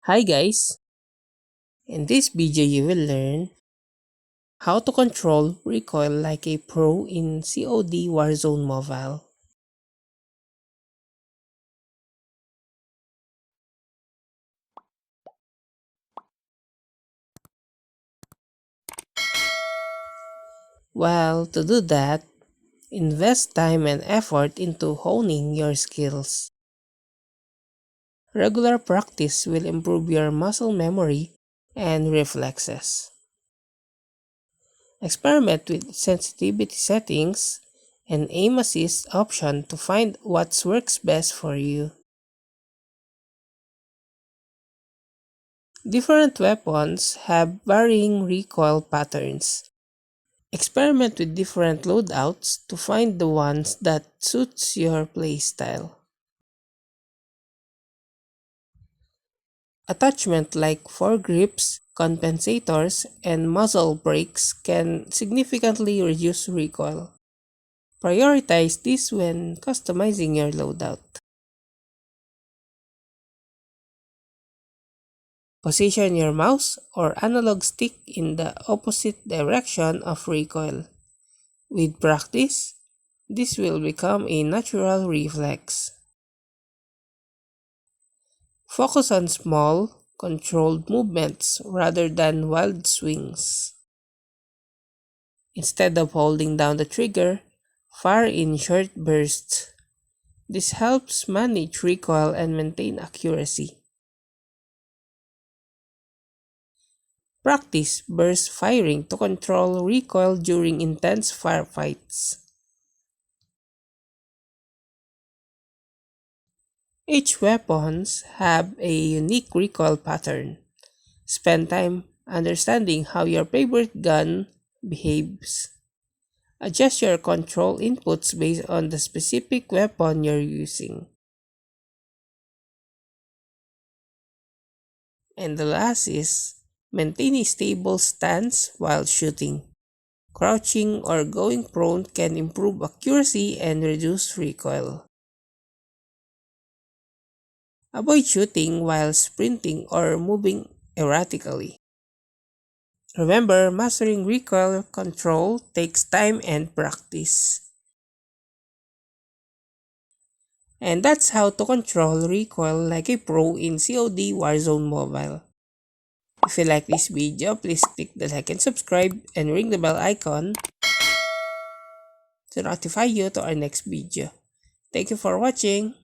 Hi guys! In this video you will learn how to control recoil like a pro in COD Warzone Mobile. Well, to do that, invest time and effort into honing your skills. Regular practice will improve your muscle memory and reflexes. Experiment with sensitivity settings and aim assist option to find what works best for you. Different weapons have varying recoil patterns. Experiment with different loadouts to find the ones that suits your playstyle. Attachment like foregrips, compensators, and muzzle brakes can significantly reduce recoil. Prioritize this when customizing your loadout. Position your mouse or analog stick in the opposite direction of recoil. With practice, this will become a natural reflex. Focus on small, controlled movements rather than wild swings. Instead of holding down the trigger, fire in short bursts. This helps manage recoil and maintain accuracy. Practice burst firing to control recoil during intense firefights. Each weapons have a unique recoil pattern. Spend time understanding how your favorite gun behaves. Adjust your control inputs based on the specific weapon you're using. And the last is maintain a stable stance while shooting. Crouching or going prone can improve accuracy and reduce recoil. Avoid shooting while sprinting or moving erratically. Remember, mastering recoil control takes time and practice. And that's how to control recoil like a pro in COD Warzone Mobile. If you like this video, please click the like and subscribe and ring the bell icon to notify you to our next video. Thank you for watching.